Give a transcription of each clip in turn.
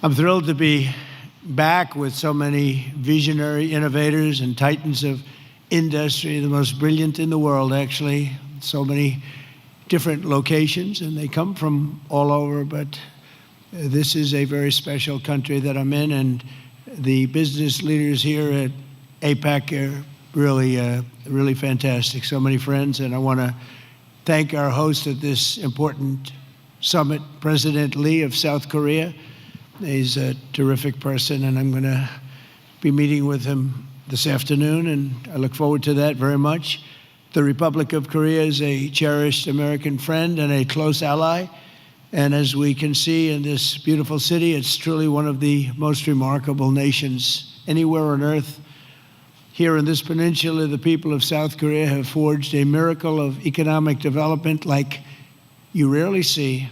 I'm thrilled to be back with so many visionary innovators and titans of industry, the most brilliant in the world, actually. So many different locations, and they come from all over, but this is a very special country that I'm in, and the business leaders here at APAC are really fantastic. So many friends, and I want to thank our host at this important summit, President Lee of South Korea. He's a terrific person, and I'm going to be meeting with him this afternoon, and I look forward to that very much. The Republic of Korea is a cherished American friend and a close ally, and as we can see in this beautiful city, it's truly one of the most remarkable nations anywhere on earth. Here in this peninsula, the people of South Korea have forged a miracle of economic development like you rarely see,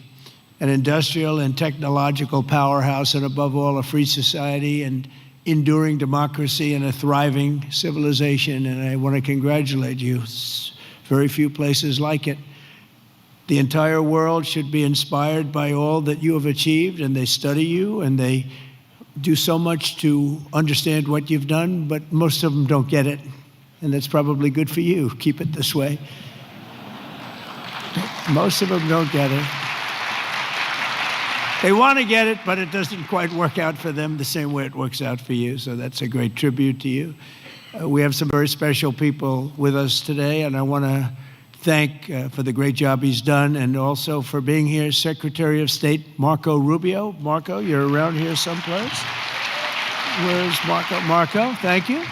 an industrial and technological powerhouse, and above all, a free society and enduring democracy and a thriving civilization, and I want to congratulate you. It's very few places like it. The entire world should be inspired by all that you have achieved, and they study you, and they do so much to understand what you've done, but most of them don't get it, and that's probably good for you. Keep it this way. Most of them don't get it. They want to get it, but it doesn't quite work out for them the same way it works out for you, so that's a great tribute to you. We have some very special people with us today, and I want to thank for the great job he's done, and also for being here, Secretary of State Marco Rubio. Marco, you're around here someplace. Where's Marco? Marco, thank you.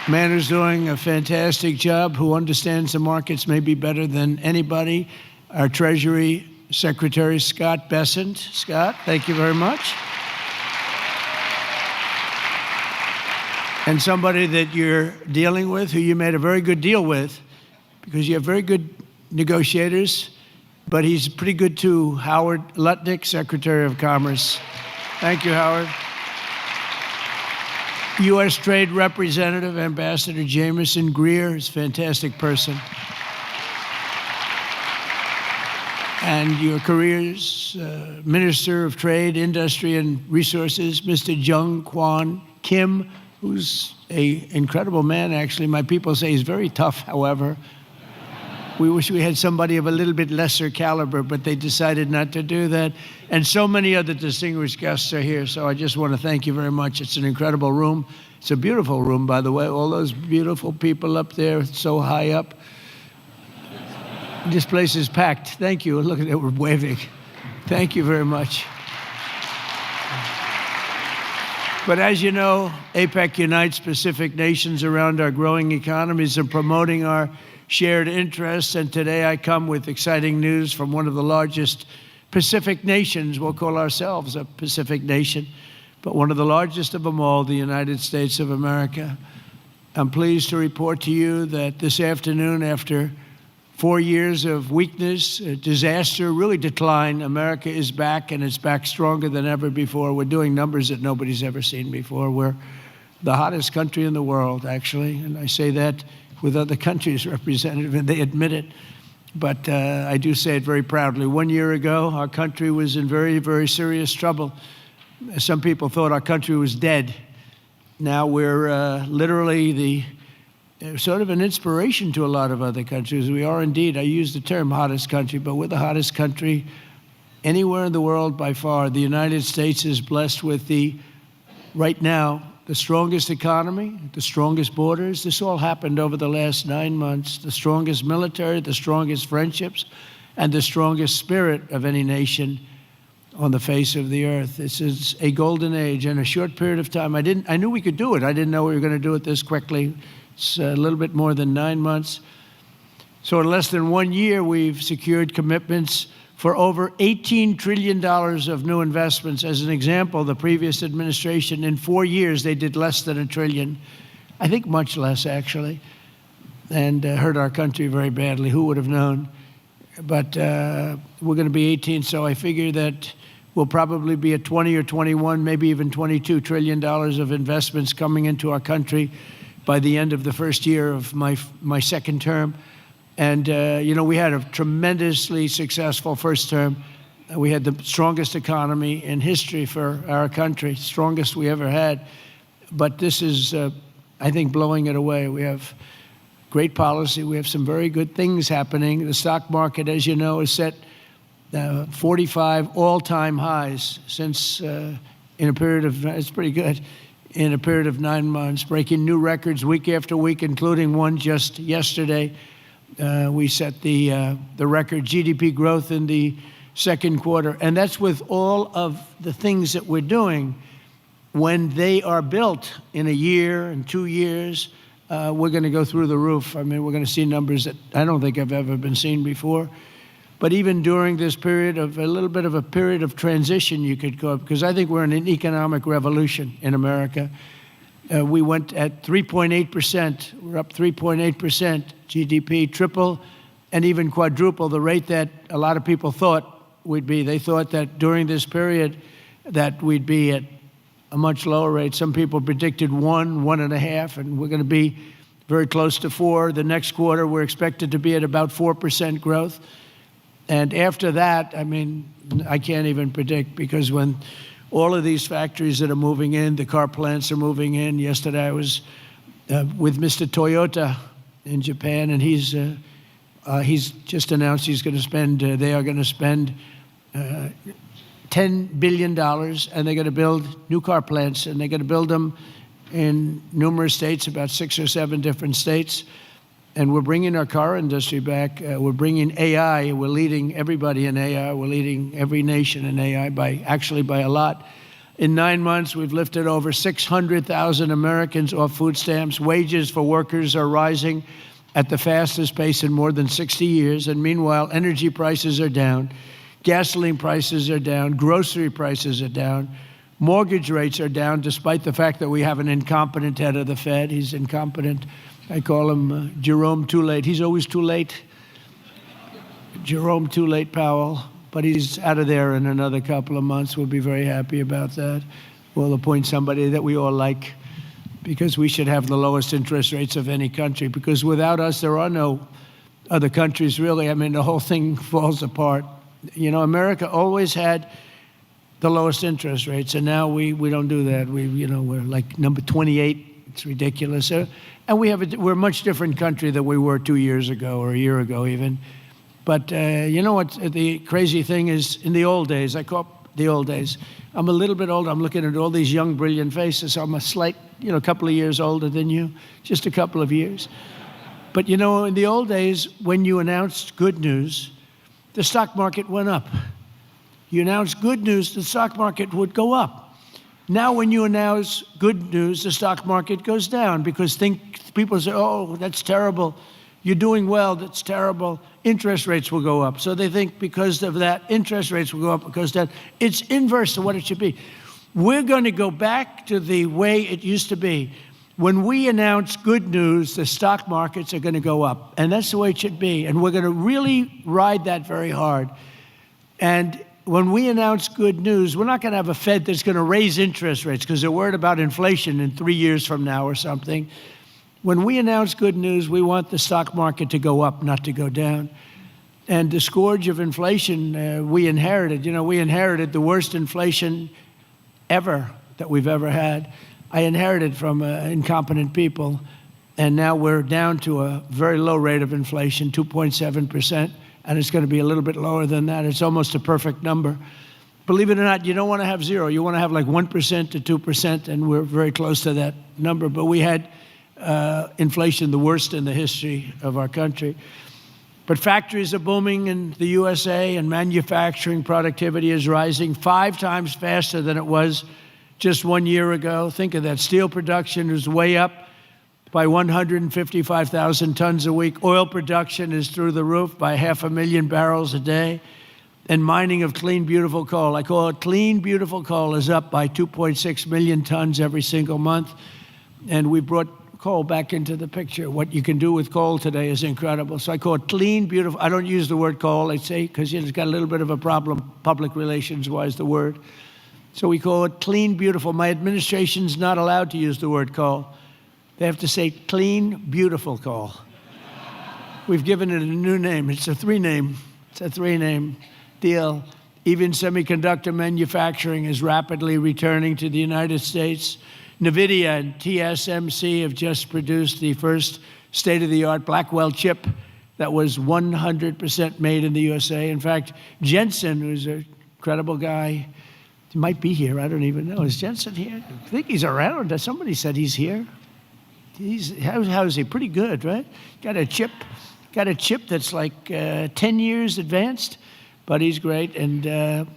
Man who's doing a fantastic job, who understands the markets maybe better than anybody. Our Treasury Secretary Scott Bessent. Scott, thank you very much. And somebody that you're dealing with, who you made a very good deal with, because you have very good negotiators, but he's pretty good too, Howard Lutnick, Secretary of Commerce. Thank you, Howard. U.S. Trade Representative, Ambassador Jameson Greer, is a fantastic person. And your career's Minister of Trade, Industry, and Resources, Mr. Jung Kwan Kim, who's an incredible man, actually. My people say he's very tough, however. We wish we had somebody of a little bit lesser caliber, but they decided not to do that. And so many other distinguished guests are here, so I just want to thank you very much. It's an incredible room. It's a beautiful room, by the way. All those beautiful people up there, so high up. This place is packed. Thank you. Look at it, we're waving. Thank you very much. But as you know, APEC unites Pacific nations around our growing economies and promoting our shared interests. And today I come with exciting news from one of the largest Pacific nations. We'll call ourselves a Pacific nation, but one of the largest of them all, the United States of America. I'm pleased to report to you that this afternoon, after 4 years of weakness, disaster, really decline, America is back, and it's back stronger than ever before. We're doing numbers that nobody's ever seen before. We're the hottest country in the world, actually, and I say that with other countries represented, and they admit it. But I do say it very proudly. 1 year ago, our country was in very, very serious trouble. Some people thought our country was dead. Now we're literally the sort of an inspiration to a lot of other countries. We are indeed, I use the term hottest country, but we're the hottest country anywhere in the world by far. The United States is blessed with right now, the strongest economy, the strongest borders. This all happened over the last 9 months. The strongest military, the strongest friendships, and the strongest spirit of any nation on the face of the earth. This is a golden age in a short period of time. I knew we could do it. I didn't know we were going to do it this quickly. It's a little bit more than 9 months. So in less than 1 year, we've secured commitments for over $18 trillion of new investments. As an example, the previous administration, in 4 years, they did less than $1 trillion. I think much less, actually, and hurt our country very badly. Who would have known? But we're going to be 18, so I figure that we'll probably be at 20 or 21, maybe even $22 trillion of investments coming into our country by the end of the first year of my second term. And, you know, we had a tremendously successful first term. We had the strongest economy in history for our country, strongest we ever had. But this is, I think, blowing it away. We have great policy. We have some very good things happening. The stock market, as you know, is set 45 all-time highs since in a period of, it's pretty good, in a period of 9 months, breaking new records week after week, including one just yesterday. We set the record GDP growth in the second quarter, and that's with all of the things that we're doing. When they are built in a year and 2 years, we're going to go through the roof. I mean, we're going to see numbers that I don't think have ever been seen before. But even during this period of a little bit of a period of transition, you could call it, because I think we're in an economic revolution in America. We went at 3.8%. We're up 3.8% GDP, triple and even quadruple the rate that a lot of people thought we'd be. They thought that during this period that we'd be at a much lower rate. Some people predicted 1.5, and we're going to be very close to 4. The next quarter, we're expected to be at about 4% growth. And after that, I mean, I can't even predict, because when all of these factories that are moving in, the car plants are moving in. Yesterday, I was with Mr. Toyota in Japan, and he's just announced he's going to spend, they are going to spend $10 billion, and they're going to build new car plants, and they're going to build them in numerous states, about 6 or 7 different states. And we're bringing our car industry back. We're bringing AI. We're leading everybody in AI. We're leading every nation in AI by a lot. In 9 months, we've lifted over 600,000 Americans off food stamps. Wages for workers are rising at the fastest pace in more than 60 years. And meanwhile, energy prices are down. Gasoline prices are down. Grocery prices are down. Mortgage rates are down, despite the fact that we have an incompetent head of the Fed. He's incompetent. I call him Jerome Too Late. He's always too late. Jerome Too Late Powell. But he's out of there in another couple of months. We'll be very happy about that. We'll appoint somebody that we all like, because we should have the lowest interest rates of any country, because without us, there are no other countries, really. I mean, the whole thing falls apart. You know, America always had the lowest interest rates, and now we don't do that. We're like number 28. It's ridiculous. And we're a much different country than we were 2 years ago or a year ago even. But you know what the crazy thing is? In the old days, I call it the old days. I'm a little bit older. I'm looking at all these young, brilliant faces. I'm a slight, couple of years older than you, just a couple of years. But in the old days, when you announced good news, the stock market went up. You announced good news, the stock market would go up. Now, when you announce good news, the stock market goes down, because people say, oh, that's terrible. You're doing well, that's terrible. Interest rates will go up. So they think because of that, interest rates will go up because that. It's inverse to what it should be. We're going to go back to the way it used to be. When we announce good news, the stock markets are going to go up. And that's the way it should be. And we're going to really ride that very hard. And when we announce good news, we're not going to have a Fed that's going to raise interest rates because they're worried about inflation in 3 years from now or something. When we announce good news, we want the stock market to go up, not to go down. And the scourge of inflation we inherited. We inherited the worst inflation ever that we've ever had. I inherited from incompetent people, and now we're down to a very low rate of inflation, 2.7%. And it's going to be a little bit lower than that. It's almost a perfect number. Believe it or not, you don't want to have 0. You want to have like 1% to 2%, and we're very close to that number. But we had inflation the worst in the history of our country. But factories are booming in the USA, and manufacturing productivity is rising 5 times faster than it was just 1 year ago. Think of that. Steel production is way up by 155,000 tons a week. Oil production is through the roof by 500,000 barrels a day. And mining of clean, beautiful coal, I call it clean, beautiful coal, is up by 2.6 million tons every single month. And we brought coal back into the picture. What you can do with coal today is incredible. So I call it clean, beautiful. I don't use the word coal, I say, because it's got a little bit of a problem, public relations-wise, the word. So we call it clean, beautiful. My administration's not allowed to use the word coal. They have to say clean, beautiful coal. We've given it a new name. It's a three-name deal. Even semiconductor manufacturing is rapidly returning to the United States. NVIDIA and TSMC have just produced the first state-of-the-art Blackwell chip that was 100% made in the USA. In fact, Jensen, who's an incredible guy, he might be here, I don't even know. Is Jensen here? I think he's around. Somebody said he's here. How is he? Pretty good, right? Got a chip that's like 10 years advanced, but he's great. And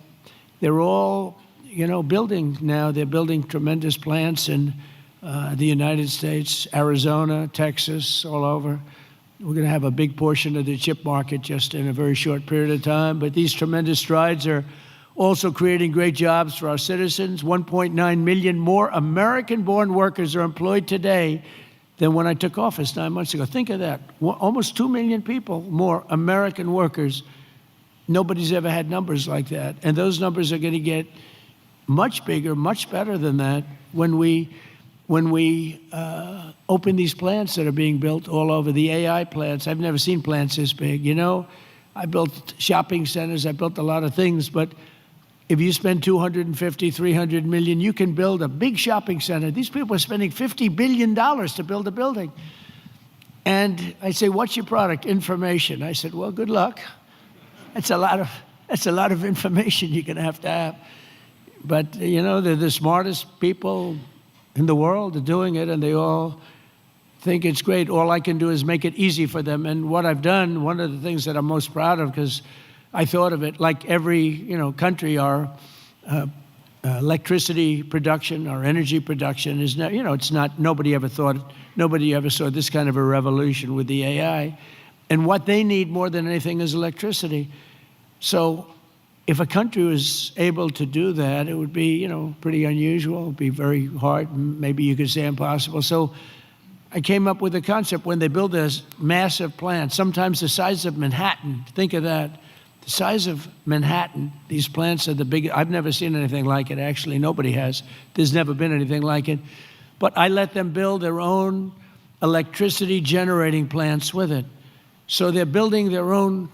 they're all, building now. They're building tremendous plants in the United States, Arizona, Texas, all over. We're going to have a big portion of the chip market just in a very short period of time. But these tremendous strides are also creating great jobs for our citizens. 1.9 million more American-born workers are employed today than when I took office 9 months ago. Think of that. Almost 2 million people more American workers. Nobody's ever had numbers like that. And those numbers are going to get much bigger, much better than that when we open these plants that are being built all over, the AI plants. I've never seen plants this big. I built shopping centers, I built a lot of things, but if you spend 250, 300 million, you can build a big shopping center. These people are spending $50 billion to build a building. And I say, what's your product? Information. I said, well, good luck. That's a lot of information you're going to have. But, they're the smartest people in the world are doing it, and they all think it's great. All I can do is make it easy for them. And what I've done, one of the things that I'm most proud of, because I thought of it like every, country, our electricity production, our energy production is not, it's not, nobody ever saw this kind of a revolution with the AI. And what they need more than anything is electricity. So if a country was able to do that, it would be, pretty unusual. It would be very hard, maybe you could say impossible. So I came up with a concept when they build this massive plant, sometimes the size of Manhattan. Think of that. The size of Manhattan, these plants are the biggest. I've never seen anything like it, actually. Nobody has. There's never been anything like it. But I let them build their own electricity generating plants with it. So they're building their own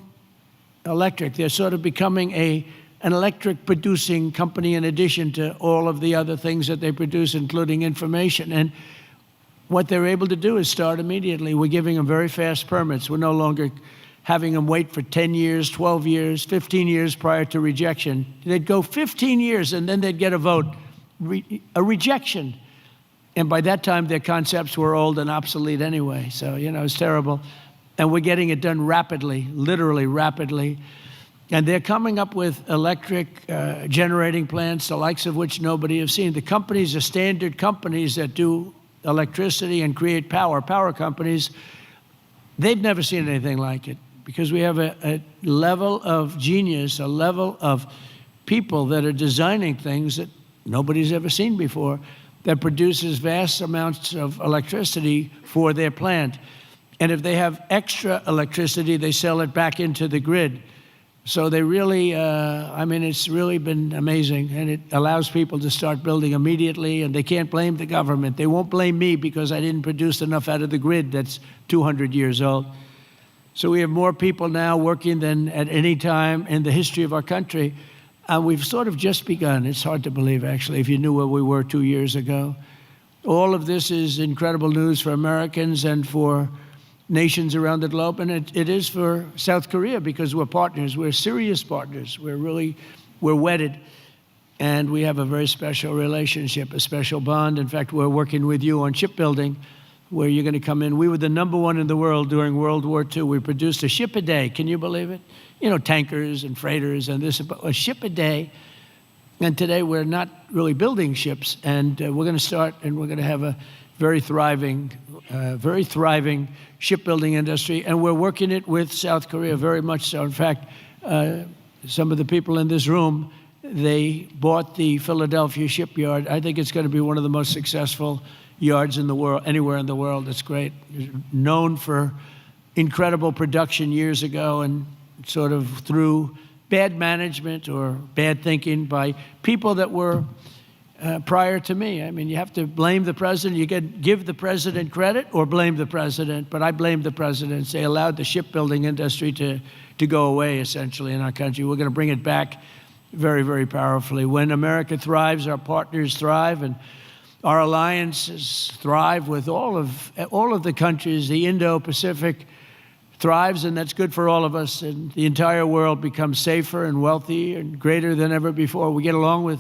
electric. They're sort of becoming an electric producing company in addition to all of the other things that they produce, including information. And what they're able to do is start immediately. We're giving them very fast permits. We're no longer having them wait for 10 years, 12 years, 15 years prior to rejection. They'd go 15 years and then they'd get a vote, a rejection. And by that time, their concepts were old and obsolete anyway. So, it's terrible. And we're getting it done rapidly, literally rapidly. And they're coming up with electric generating plants, the likes of which nobody has seen. The companies are standard companies that do electricity and create power companies. They've never seen anything like it because we have a level of genius, a level of people that are designing things that nobody's ever seen before that produces vast amounts of electricity for their plant. And if they have extra electricity, they sell it back into the grid. So they really, it's really been amazing. And it allows people to start building immediately, and they can't blame the government. They won't blame me because I didn't produce enough out of the grid that's 200 years old. So we have more people now working than at any time in the history of our country. And we've sort of just begun. It's hard to believe, actually, if you knew where we were 2 years ago. All of this is incredible news for Americans and for nations around the globe, and it is for South Korea because we're partners. We're serious partners. We're wedded, and we have a very special relationship, a special bond. In fact, we're working with you on shipbuilding, where you're going to come in. We were the #1 in the world during World War II. We produced a ship a day. Can you believe it? Tankers and freighters and this, a ship a day. And today we're not really building ships, and we're going to start, and we're going to have a very thriving shipbuilding industry, and we're working it with South Korea very much so. In fact, some of the people in this room, they bought the Philadelphia shipyard. I think it's going to be one of the most successful yards in the world, anywhere in the world. It's great. It's known for incredible production years ago, and sort of through bad management or bad thinking by people that were prior to me. I mean, you have to blame the president. You can give the president credit or blame the president, but I blame the presidents. They allowed the shipbuilding industry to go away, essentially, in our country. We're going to bring it back. very, very powerfully. When America thrives, our partners thrive, and our alliances thrive with all of the countries. The Indo-Pacific thrives, and that's good for all of us. And the entire world becomes safer and wealthy and greater than ever before. We get along with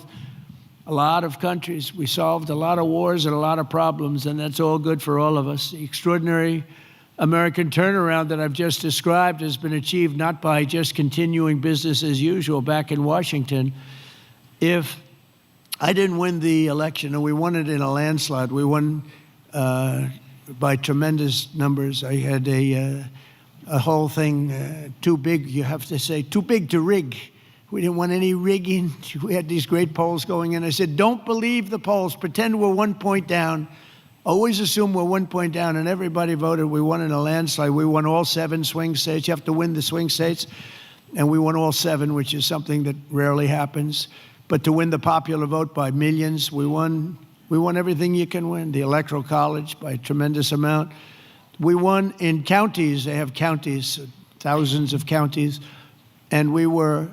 a lot of countries. We solved a lot of wars and a lot of problems, and that's all good for all of us. The extraordinary American turnaround that I've just described has been achieved not by just continuing business as usual back in Washington. If I didn't win the election, and we won it in a landslide, we won by tremendous numbers. I had a whole thing too big, you have to say, too big to rig. We didn't want any rigging. We had these great polls going in. I said, don't believe the polls. Pretend we're 1 point down. Always assume we're 1 point down, and everybody voted. We won in a landslide. We won all 7 swing states. You have to win the swing states, and we won all 7, which is something that rarely happens. But to win the popular vote by millions, we won everything you can win. The Electoral College by a tremendous amount. We won in counties. They have counties, thousands of counties, and we were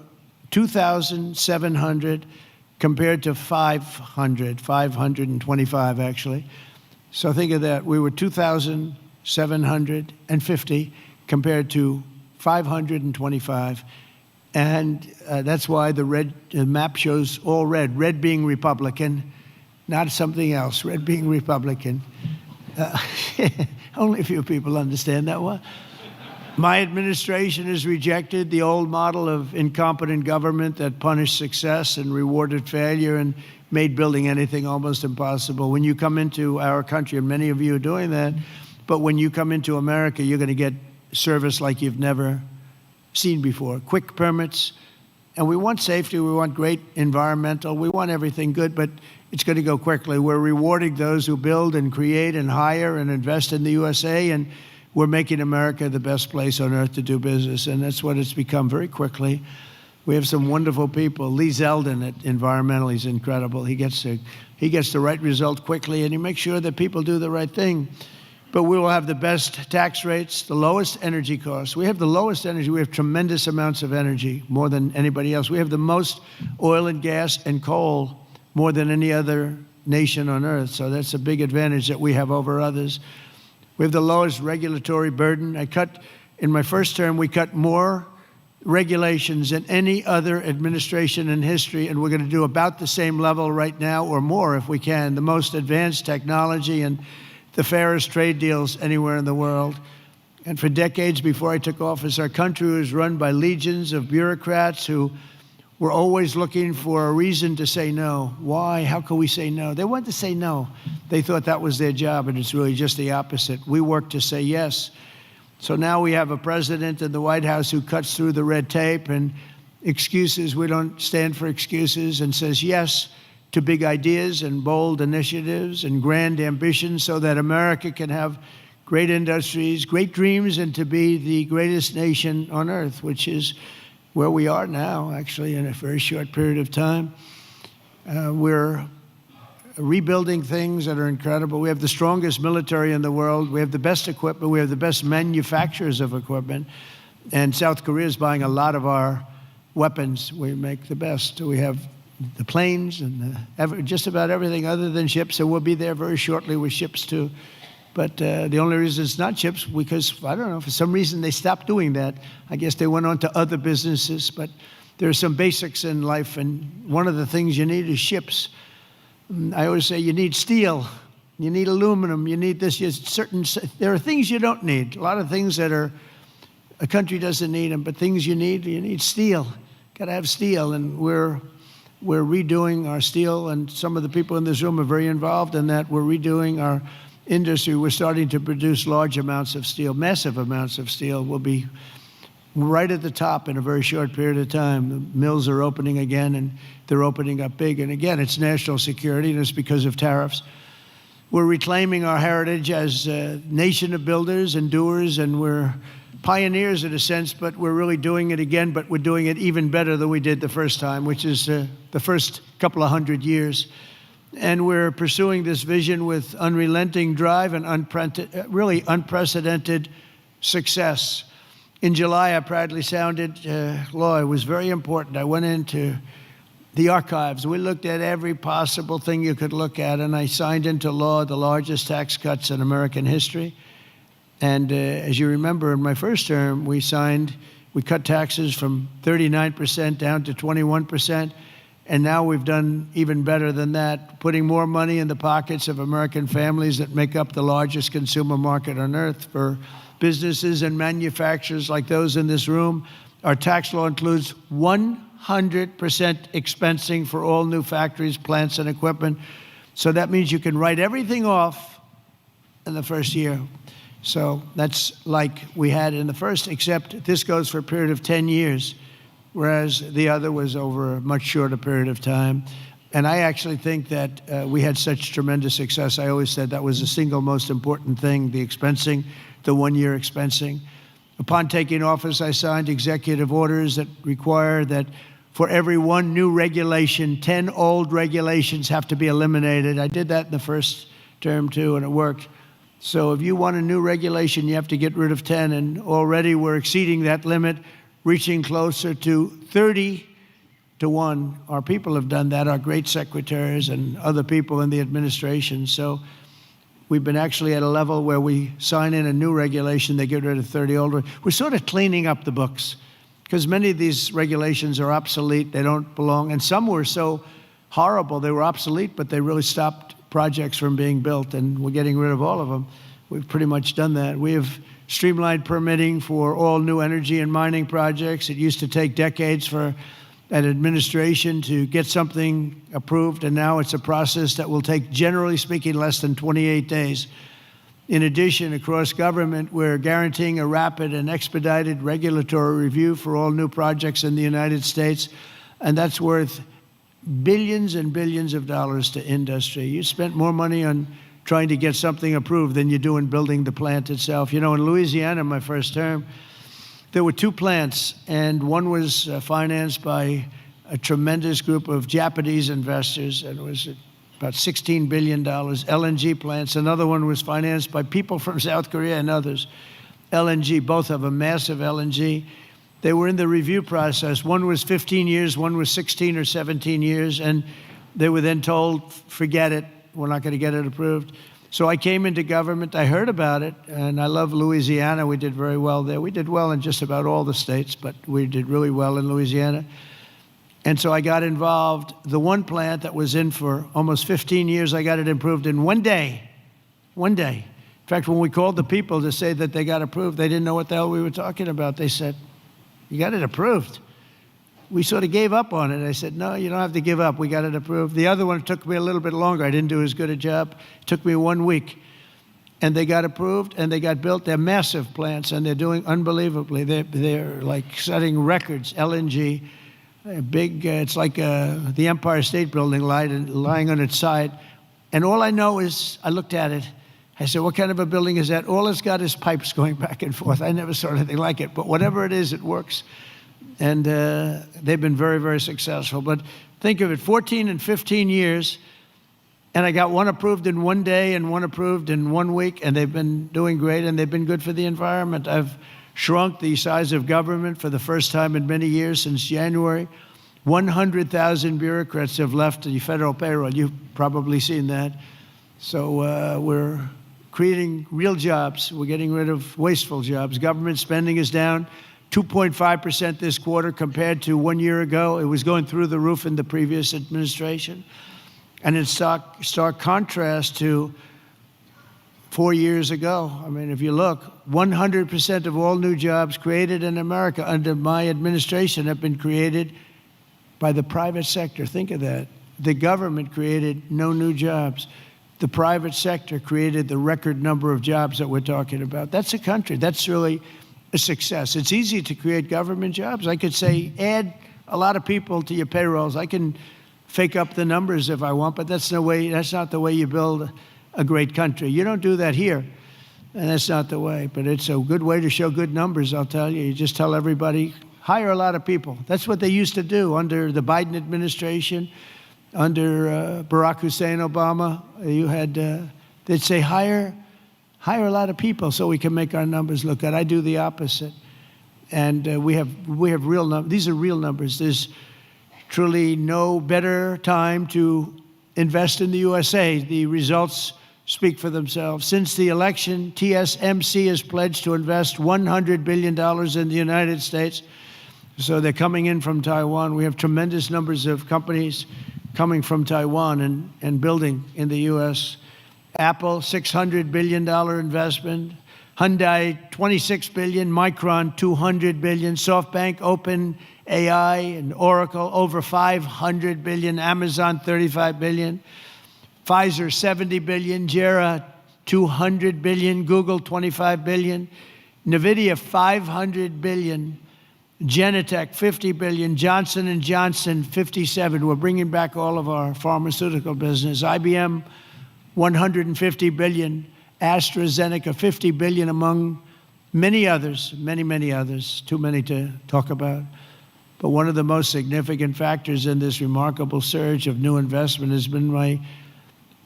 2,700 compared to 525 actually. So think of that. We were 2,750 compared to 525. And that's why the map shows all red. Red being Republican, not something else. Red being Republican. Only a few people understand that one. My administration has rejected the old model of incompetent government that punished success and rewarded failure and made building anything almost impossible. When you come into our country, and many of you are doing that, but when you come into America, you're going to get service like you've never seen before. Quick permits, and we want safety, we want great environmental, we want everything good, but it's going to go quickly. We're rewarding those who build and create and hire and invest in the USA, and we're making America the best place on earth to do business, and that's what it's become very quickly. We have some wonderful people. Lee Zeldin at Environmental, he's incredible. He gets the right result quickly, and he makes sure that people do the right thing. But we will have the best tax rates, the lowest energy costs. We have the lowest energy. We have tremendous amounts of energy, more than anybody else. We have the most oil and gas and coal, more than any other nation on earth. So that's a big advantage that we have over others. We have the lowest regulatory burden. In my first term, we cut more regulations than any other administration in history, and we're going to do about the same level right now or more if we can. The most advanced technology and the fairest trade deals anywhere in the world. And for decades before I took office, our country was run by legions of bureaucrats who were always looking for a reason to say no. Why? How can we say no? They wanted to say no. They thought that was their job, and it's really just the opposite. We work to say yes. So now we have a president in the White House who cuts through the red tape and excuses. We don't stand for excuses, and says yes to big ideas and bold initiatives and grand ambitions so that America can have great industries, great dreams, and to be the greatest nation on earth, which is where we are now, actually, in a very short period of time. We're rebuilding things that are incredible. We have the strongest military in the world. We have the best equipment. We have the best manufacturers of equipment. And South Korea is buying a lot of our weapons. We make the best. We have the planes and just about everything other than ships, and we'll be there very shortly with ships too. But the only reason it's not ships, because, I don't know, for some reason they stopped doing that. I guess they went on to other businesses, but there are some basics in life, and one of the things you need is ships. I always say you need steel, you need aluminum, you need this. There are things you don't need. A lot of things that a country doesn't need them, but things you need steel. Got to have steel, and we're redoing our steel, and some of the people in this room are very involved in that. We're redoing our industry. We're starting to produce large amounts of steel, massive amounts of steel. We'll be right at the top in a very short period of time. The mills are opening again, and they're opening up big. And again, it's national security, and it's because of tariffs. We're reclaiming our heritage as a nation of builders and doers, and we're pioneers in a sense, but we're really doing it again, but we're doing it even better than we did the first time, which is the first couple of 100 years. And we're pursuing this vision with unrelenting drive and really unprecedented success. In July, I proudly sounded law. It was very important. I went in to the archives. We looked at every possible thing you could look at, and I signed into law the largest tax cuts in American history. And as you remember, in my first term, we cut taxes from 39% down to 21%. And now we've done even better than that, putting more money in the pockets of American families that make up the largest consumer market on earth. For businesses and manufacturers like those in this room, our tax law includes 100% expensing for all new factories, plants, and equipment. So that means you can write everything off in the first year. So that's like we had in the first, except this goes for a period of 10 years, whereas the other was over a much shorter period of time. And I actually think that we had such tremendous success. I always said that was the single most important thing, the expensing, the one-year expensing. Upon taking office, I signed executive orders that require that for every one new regulation, 10 old regulations have to be eliminated. I did that in the first term, too, and it worked. So if you want a new regulation, you have to get rid of 10, and already we're exceeding that limit, reaching closer to 30 to 1. Our people have done that, our great secretaries and other people in the administration. So we've been actually at a level where we sign in a new regulation, they get rid of 30 old. We're sort of cleaning up the books because many of these regulations are obsolete, they don't belong, and some were so horrible, they were obsolete, but they really stopped projects from being built, and we're getting rid of all of them. We've pretty much done that. We have streamlined permitting for all new energy and mining projects. It used to take decades for an administration to get something approved, and now it's a process that will take, generally speaking, less than 28 days. In addition, across government, we're guaranteeing a rapid and expedited regulatory review for all new projects in the United States, and that's worth billions and billions of dollars to industry. You spent more money on trying to get something approved than you do in building the plant itself. You know, in Louisiana, my first term, there were 2 plants, and one was financed by a tremendous group of Japanese investors, and it was about $16 billion, LNG plants. Another one was financed by people from South Korea and others. LNG, both of them, massive LNG. They were in the review process. One was 15 years, one was 16 or 17 years, and they were then told, forget it, we're not going to get it approved. So I came into government, I heard about it, and I love Louisiana. We did very well there. We did well in just about all the states, but we did really well in Louisiana. And so I got involved. The one plant that was in for almost 15 years, I got it approved in one day. One day. In fact, when we called the people to say that they got approved, they didn't know what the hell we were talking about. They said, you got it approved. We sort of gave up on it. I said, no, you don't have to give up. We got it approved. The other one took me a little bit longer. I didn't do as good a job. It took me 1 week. And they got approved, and they got built. They're massive plants, and they're doing unbelievably. They're like setting records, LNG. Big, it's like the Empire State Building lying on its side. And all I know is, I looked at it. I said, what kind of a building is that? All it's got is pipes going back and forth. I never saw anything like it. But whatever it is, it works. And they've been very, very successful. But think of it, 14 and 15 years, and I got one approved in one day and one approved in 1 week, and they've been doing great, and they've been good for the environment. I've shrunk the size of government for the first time in many years since January. 100,000 bureaucrats have left the federal payroll. You've probably seen that. So we're creating real jobs. We're getting rid of wasteful jobs. Government spending is down 2.5% this quarter compared to 1 year ago. It was going through the roof in the previous administration. And in stark contrast to 4 years ago. I mean, if you look, 100% of all new jobs created in America under my administration have been created by the private sector. Think of that. The government created no new jobs. The private sector created the record number of jobs that we're talking about. That's a country. That's really a success. It's easy to create government jobs. I could say, add a lot of people to your payrolls. I can fake up the numbers if I want, but that's not the way you build a great country. You don't do that here, and that's not the way. But it's a good way to show good numbers, I'll tell you. You just tell everybody, hire a lot of people. That's what they used to do under the Biden administration, under Barack Hussein Obama. You had, they'd say, hire a lot of people so we can make our numbers look good. I do the opposite. And we have real numbers. These are real numbers. There's truly no better time to invest in the USA. The results speak for themselves. Since the election, TSMC has pledged to invest $100 billion in the United States. So they're coming in from Taiwan. We have tremendous numbers of companies coming from Taiwan and building in the U.S. Apple, $600 billion investment. Hyundai, $26 billion. Micron, $200 billion. SoftBank, OpenAI, and Oracle, over $500 billion. Amazon, $35 billion. Pfizer, $70 billion. Jera, $200 billion. Google, $25 billion. NVIDIA, $500 billion. Genentech, $50 billion. Johnson & Johnson, $57 billion. We're bringing back all of our pharmaceutical business. IBM, $150 billion. AstraZeneca, $50 billion, among many others, many others, too many to talk about. But one of the most significant factors in this remarkable surge of new investment has been my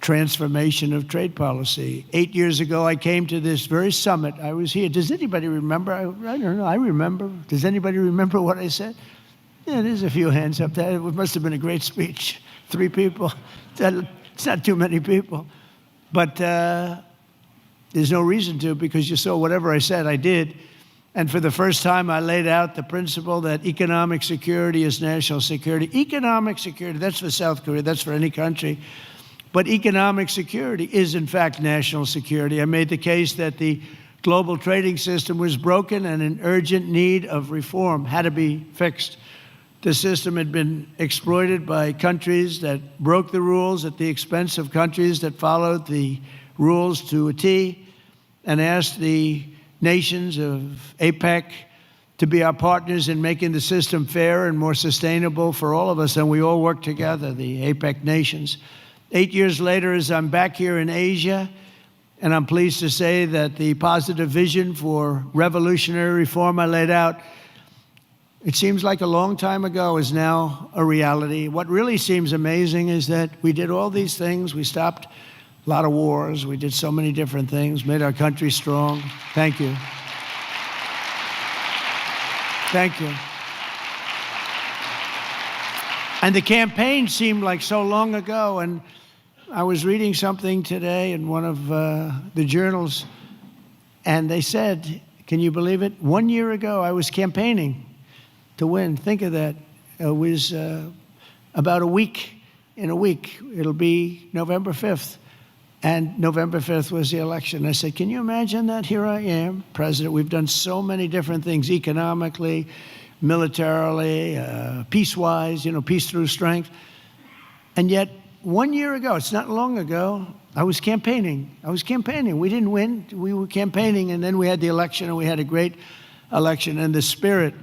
transformation of trade policy. 8 years ago, I came to this very summit. I was here. Does anybody remember? I don't know. I remember. Does anybody remember what I said? Yeah, there's a few hands up there. It must have been a great speech. 3 people. It's not too many people. But there's no reason to, because you saw whatever I said, I did. And for the first time, I laid out the principle that economic security is national security. Economic security, that's for South Korea, that's for any country. But economic security is, in fact, national security. I made the case that the global trading system was broken and in urgent need of reform, had to be fixed. The system had been exploited by countries that broke the rules at the expense of countries that followed the rules to a T, and asked the nations of APEC to be our partners in making the system fair and more sustainable for all of us, and we all work together, the APEC nations. 8 years later, as I'm back here in Asia, and I'm pleased to say that the positive vision for revolutionary reform I laid out, it seems like a long time ago, is now a reality. What really seems amazing is that we did all these things. We stopped a lot of wars. We did so many different things, made our country strong. Thank you. Thank you. And the campaign seemed like so long ago. And I was reading something today in one of the journals, and they said, can you believe it? 1 year ago, I was campaigning to win. Think of that. It was about a week. In a week, it'll be November 5th. And November 5th was the election. I said, can you imagine that? Here I am, president. We've done so many different things economically, militarily, peace-wise, peace through strength. And yet, 1 year ago, it's not long ago, I was campaigning. We didn't win. We were campaigning, and then we had the election, and we had a great election. And the spirit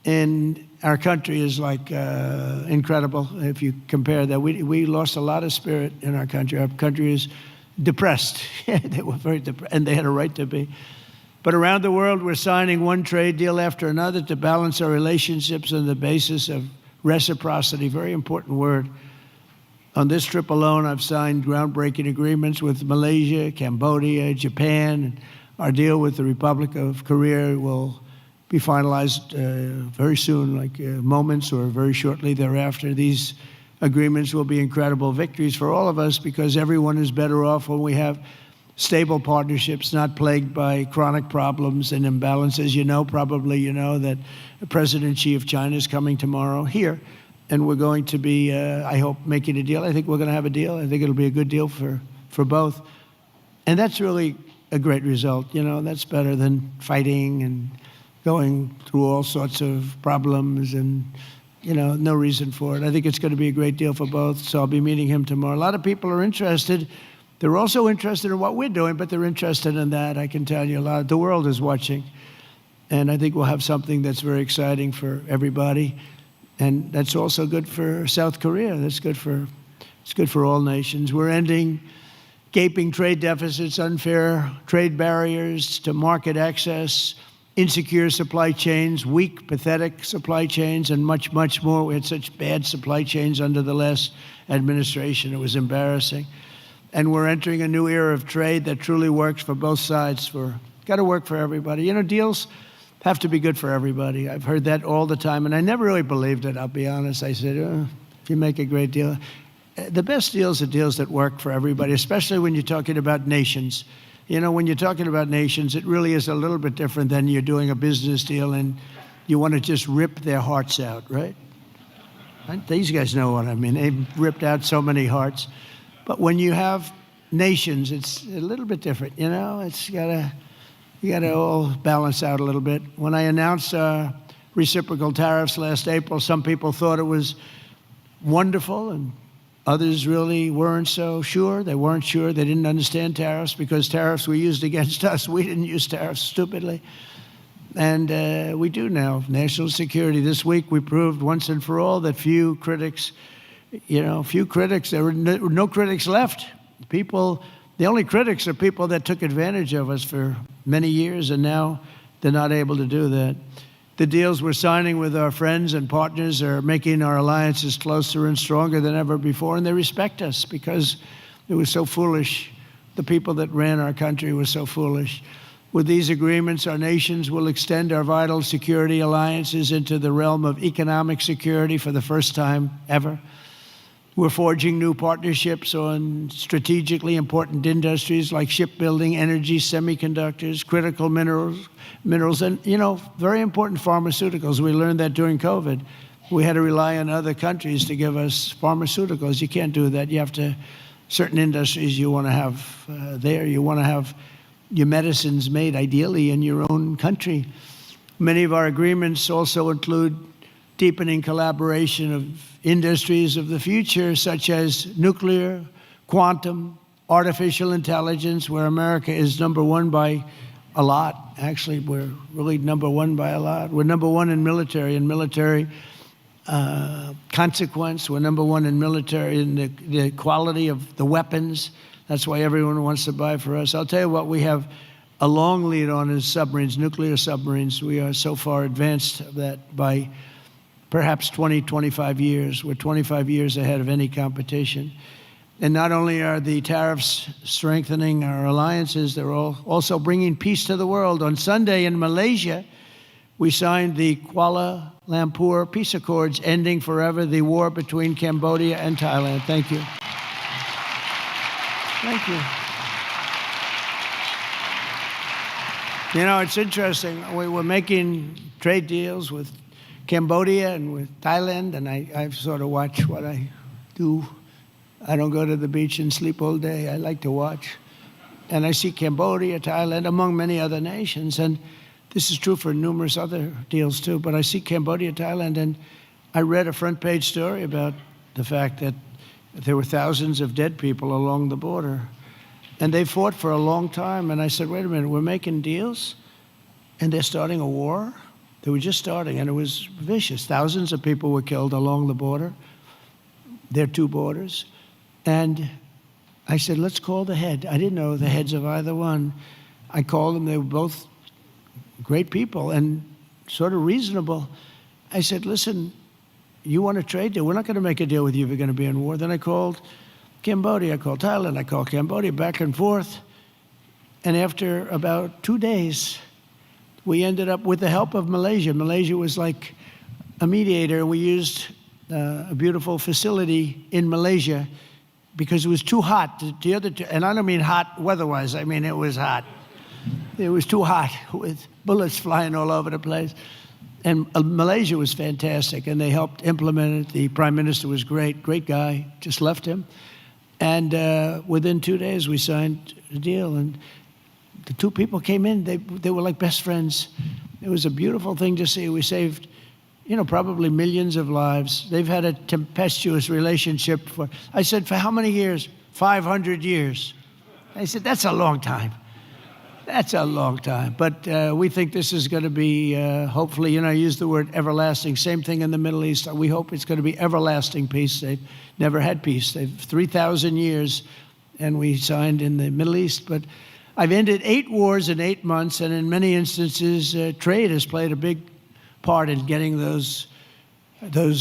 in our country is like incredible. If you compare that, we lost a lot of spirit in our country. Our country is depressed. They were very depressed, and they had a right to be. But around the world, we're signing one trade deal after another to balance our relationships on the basis of reciprocity. Very important word. On this trip alone, I've signed groundbreaking agreements with Malaysia, Cambodia, Japan. And our deal with the Republic of Korea will be finalized very soon, like moments or very shortly thereafter. These agreements will be incredible victories for all of us, because everyone is better off when we have stable partnerships, not plagued by chronic problems and imbalances. Probably you know that President Xi of China is coming tomorrow here, and we're going to be, I hope, making a deal. I think we're going to have a deal. I think it'll be a good deal for both. And that's really a great result. That's better than fighting and going through all sorts of problems and, no reason for it. I think it's going to be a great deal for both, so I'll be meeting him tomorrow. A lot of people are interested. They're also interested in what we're doing, but they're interested in that. I can tell you a lot. The world is watching, and I think we'll have something that's very exciting for everybody, and that's also good for South Korea. It's good for all nations. We're ending gaping trade deficits, unfair trade barriers to market access, insecure supply chains, weak, pathetic supply chains, and much, much more. We had such bad supply chains under the last administration. It was embarrassing. And we're entering a new era of trade that truly works for both sides. Got to work for everybody. Deals have to be good for everybody. I've heard that all the time, and I never really believed it, I'll be honest. I said, if you make a great deal. The best deals are deals that work for everybody, especially when you're talking about nations. You know, when you're talking about nations, it really is a little bit different than you're doing a business deal and you want to just rip their hearts out, right? These guys know what I mean. They've ripped out so many hearts. But when you have nations, it's a little bit different, you know? You gotta all balance out a little bit. When I announced reciprocal tariffs last April, some people thought it was wonderful, and others really weren't so sure. They weren't sure. They didn't understand tariffs because tariffs were used against us. We didn't use tariffs stupidly. And we do now. National security. This week we proved once and for all that there were no critics left. The only critics are people that took advantage of us for many years, and now they're not able to do that. The deals we're signing with our friends and partners are making our alliances closer and stronger than ever before, and they respect us because it was so foolish. The people that ran our country were so foolish. With these agreements, our nations will extend our vital security alliances into the realm of economic security for the first time ever. We're forging new partnerships on strategically important industries like shipbuilding, energy, semiconductors, critical minerals, and, very important pharmaceuticals. We learned that during COVID. We had to rely on other countries to give us pharmaceuticals. You can't do that. You have to, certain industries you want to have there. You want to have your medicines made ideally in your own country. Many of our agreements also include deepening collaboration of industries of the future, such as nuclear, quantum, artificial intelligence, where America is number one by a lot. Actually, we're really number one by a lot. We're number one in military consequence. We're number one in military in the quality of the weapons. That's why everyone wants to buy for us. I'll tell you what we have a long lead on is submarines, nuclear submarines. We are so far advanced that by perhaps 20, 25 years. We're 25 years ahead of any competition. And not only are the tariffs strengthening our alliances, they're also bringing peace to the world. On Sunday in Malaysia, we signed the Kuala Lumpur Peace Accords, ending forever the war between Cambodia and Thailand. Thank you. Thank you. You know, it's interesting. We were making trade deals with Cambodia and with Thailand, and I sort of watch what I do. I don't go to the beach and sleep all day. I like to watch. And I see Cambodia, Thailand, among many other nations. And this is true for numerous other deals too. But I see Cambodia, Thailand, and I read a front page story about the fact that there were thousands of dead people along the border. And they fought for a long time. And I said, wait a minute, we're making deals? And they're starting a war? They were just starting, and it was vicious. Thousands of people were killed along the border. There are two borders. And I said, let's call the head. I didn't know the heads of either one. I called them. They were both great people and sort of reasonable. I said, listen, you want a trade deal? We're not going to make a deal with you if you're going to be in war. Then I called Cambodia. I called Thailand. I called Cambodia, back and forth. And after about 2 days, we ended up with the help of Malaysia. Malaysia was like a mediator. We used a beautiful facility in Malaysia because it was too hot. The other two, and I don't mean hot weather-wise. I mean it was hot. It was too hot with bullets flying all over the place. And Malaysia was fantastic, and they helped implement it. The prime minister was great guy. Just left him. And within 2 days, we signed a deal. And the two people came in, they were like best friends. It was a beautiful thing to see. We saved, probably millions of lives. They've had a tempestuous relationship I said, for how many years? 500 years. I said, that's a long time. That's a long time. But we think this is going to be, hopefully, I use the word everlasting. Same thing in the Middle East. We hope it's going to be everlasting peace. They've never had peace. They've 3,000 years, and we signed in the Middle East. But I've ended 8 wars in 8 months, and in many instances, trade has played a big part in getting those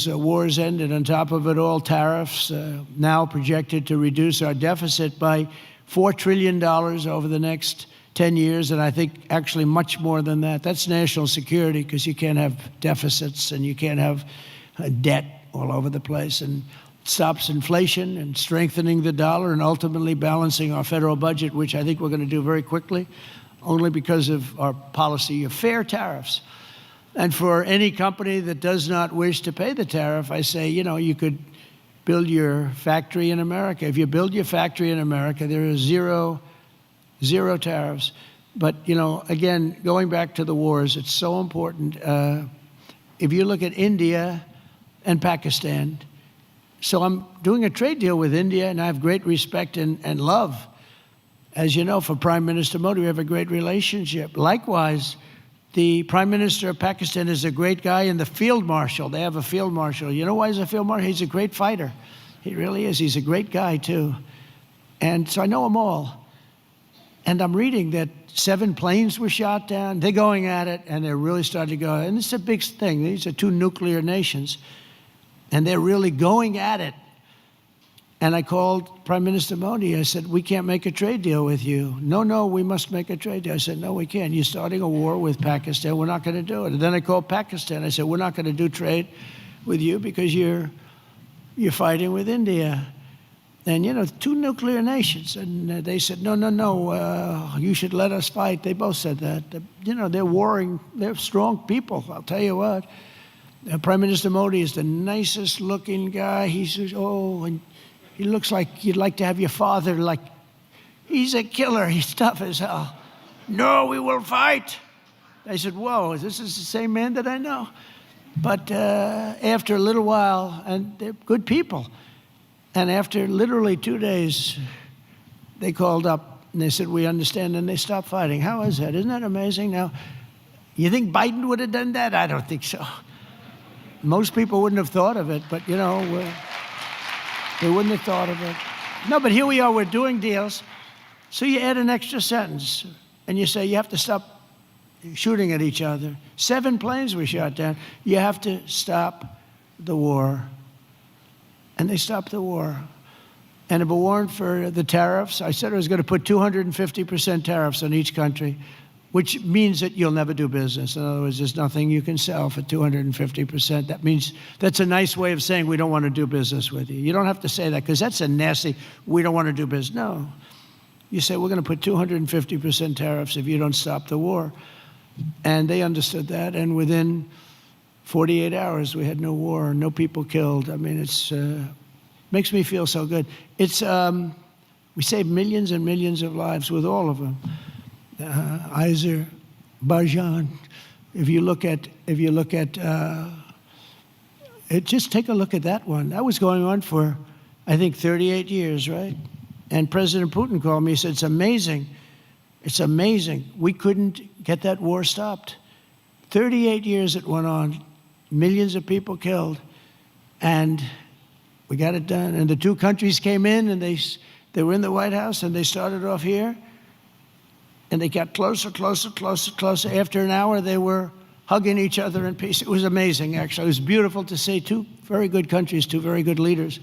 wars ended. On top of it all, tariffs now projected to reduce our deficit by $4 trillion over the next 10 years, and I think actually much more than that. That's national security, because you can't have deficits and you can't have debt all over the place, and it stops inflation and strengthening the dollar and ultimately balancing our federal budget, which I think we're going to do very quickly, only because of our policy of fair tariffs. And for any company that does not wish to pay the tariff, I say, you could build your factory in America. If you build your factory in America, there are zero tariffs. But, again, going back to the wars, it's so important. If you look at India and Pakistan, so I'm doing a trade deal with India, and I have great respect and love. As you know, for Prime Minister Modi, we have a great relationship. Likewise, the Prime Minister of Pakistan is a great guy, and the Field Marshal, they have a Field Marshal. You know why he's a Field Marshal? He's a great fighter. He really is. He's a great guy, too. And so I know them all. And I'm reading that 7 planes were shot down. They're going at it, and they're really starting to go. And it's a big thing. These are 2 nuclear nations, and they're really going at it. And I called Prime Minister Modi. I said, we can't make a trade deal with you. No, we must make a trade deal. I said, no, we can't. You're starting a war with Pakistan. We're not going to do it. And then I called Pakistan. I said, we're not going to do trade with you because you're fighting with India. And, 2 nuclear nations. And they said, no, you should let us fight. They both said that. They're warring. They're strong people, I'll tell you what. Prime Minister Modi is the nicest looking guy. He says, and he looks like you'd like to have your father, like, he's a killer. He's tough as hell. No, we will fight. I said, whoa, this is the same man that I know. But after a little while, and they're good people, and after literally 2 days, they called up and they said, we understand, and they stopped fighting. How is that? Isn't that amazing? Now, you think Biden would have done that? I don't think so. Most people wouldn't have thought of it, but, they wouldn't have thought of it. No, but here we are, we're doing deals. So you add an extra sentence, and you say you have to stop shooting at each other. 7 planes were shot down. You have to stop the war. And they stopped the war. And if it weren't for the tariffs, I said I was going to put 250% tariffs on each country, which means that you'll never do business. In other words, there's nothing you can sell for 250%. That means that's a nice way of saying we don't want to do business with you. You don't have to say that, because that's a nasty, we don't want to do business. No. You say we're going to put 250% tariffs if you don't stop the war. And they understood that, and within 48 hours we had no war, no people killed. I mean, it's makes me feel so good. It's we saved millions and millions of lives with all of them. Azerbaijan. If you look at it, just take a look at that one. That was going on for, I think, 38 years, right? And President Putin called me. He said, "It's amazing. It's amazing. We couldn't get that war stopped. 38 years it went on, millions of people killed, and we got it done." And the 2 countries came in, and they were in the White House, and they started off here. And they got closer, closer, closer, closer. After an hour, they were hugging each other in peace. It was amazing, actually. It was beautiful to see 2 very good countries, 2 very good leaders.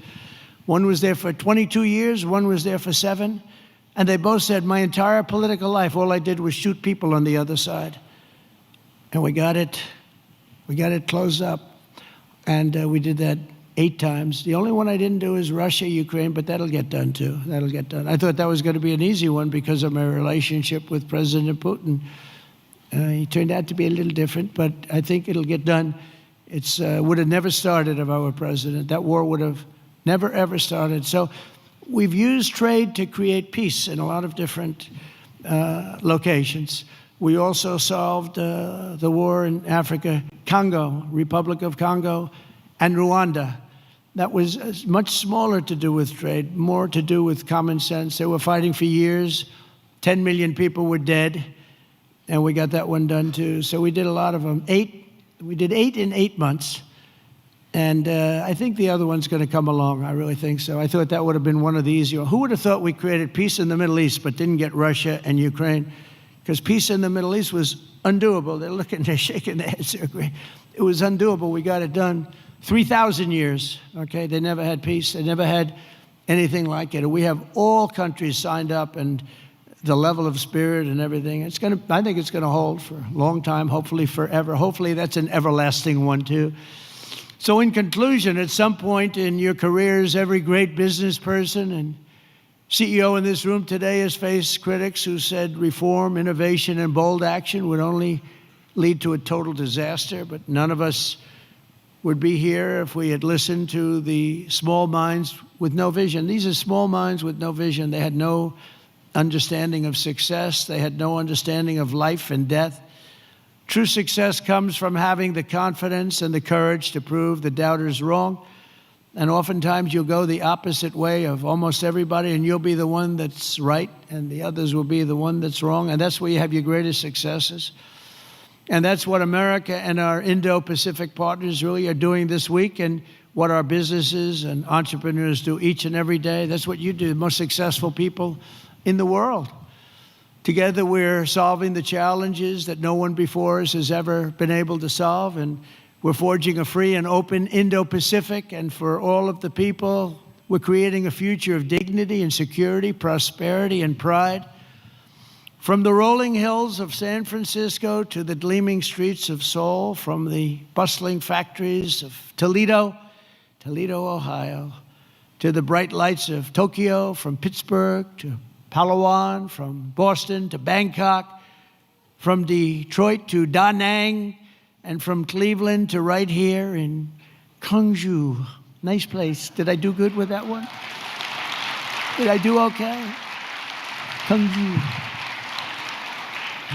One was there for 22 years, one was there for 7. And they both said, my entire political life, all I did was shoot people on the other side. And we got it closed up. And we did that 8 times. The only one I didn't do is Russia, Ukraine, but that'll get done too. That'll get done. I thought that was going to be an easy one because of my relationship with President Putin. He turned out to be a little different, but I think it'll get done. It would have never started if I were president. That war would have never, ever started. So we've used trade to create peace in a lot of different locations. We also solved the war in Africa, Congo, Republic of Congo, and Rwanda. That was much smaller to do with trade, more to do with common sense. They were fighting for years. 10 million people were dead, and we got that one done too. So we did a lot of them. We did 8 in 8 months, and I think the other one's going to come along. I really think so. I thought that would have been one of the easier ones. Who would have thought we created peace in the Middle East but didn't get Russia and Ukraine? Because peace in the Middle East was undoable. They're shaking their heads. They're agreeing. It was undoable. We got it done. 3,000 years, okay? They never had peace. They never had anything like it. We have all countries signed up, and the level of spirit and everything. I think it's going to hold for a long time, hopefully forever. Hopefully that's an everlasting one too. So in conclusion, at some point in your careers, every great business person and CEO in this room today has faced critics who said reform, innovation, and bold action would only lead to a total disaster, but none of us would be here if we had listened to the small minds with no vision. These are small minds with no vision. They had no understanding of success. They had no understanding of life and death. True success comes from having the confidence and the courage to prove the doubters wrong. And oftentimes you'll go the opposite way of almost everybody, and you'll be the one that's right, and the others will be the one that's wrong. And that's where you have your greatest successes. And that's what America and our Indo-Pacific partners really are doing this week, and what our businesses and entrepreneurs do each and every day. That's what you do, the most successful people in the world. Together, we're solving the challenges that no one before us has ever been able to solve, and we're forging a free and open Indo-Pacific, and for all of the people, we're creating a future of dignity and security, prosperity and pride. From the rolling hills of San Francisco to the gleaming streets of Seoul, from the bustling factories of Toledo, Ohio, to the bright lights of Tokyo, from Pittsburgh to Palawan, from Boston to Bangkok, from Detroit to Da Nang, and from Cleveland to right here in Gwangju. Nice place. Did I do good with that one? Did I do okay? Gwangju.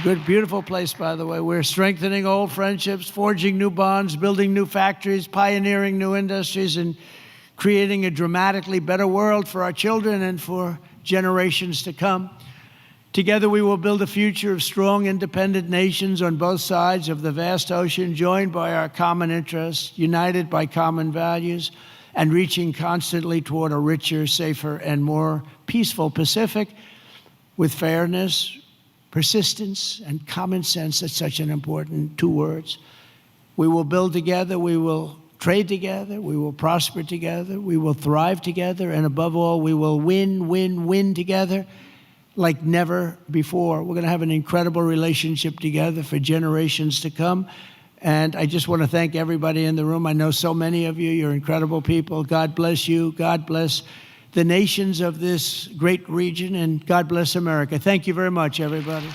Good, beautiful place, by the way. We're strengthening old friendships, forging new bonds, building new factories, pioneering new industries, and creating a dramatically better world for our children and for generations to come. Together, we will build a future of strong, independent nations on both sides of the vast ocean, joined by our common interests, united by common values, and reaching constantly toward a richer, safer, and more peaceful Pacific with fairness, persistence, and common sense. That's such an important two words. We will build together, we will trade together, we will prosper together, we will thrive together, and above all, we will win together like never before. We're going to have an incredible relationship together for generations to come. And I just want to thank everybody in the room. I know so many of you. You're incredible people. God bless you. God bless the nations of this great region, and God bless America. Thank you very much, everybody.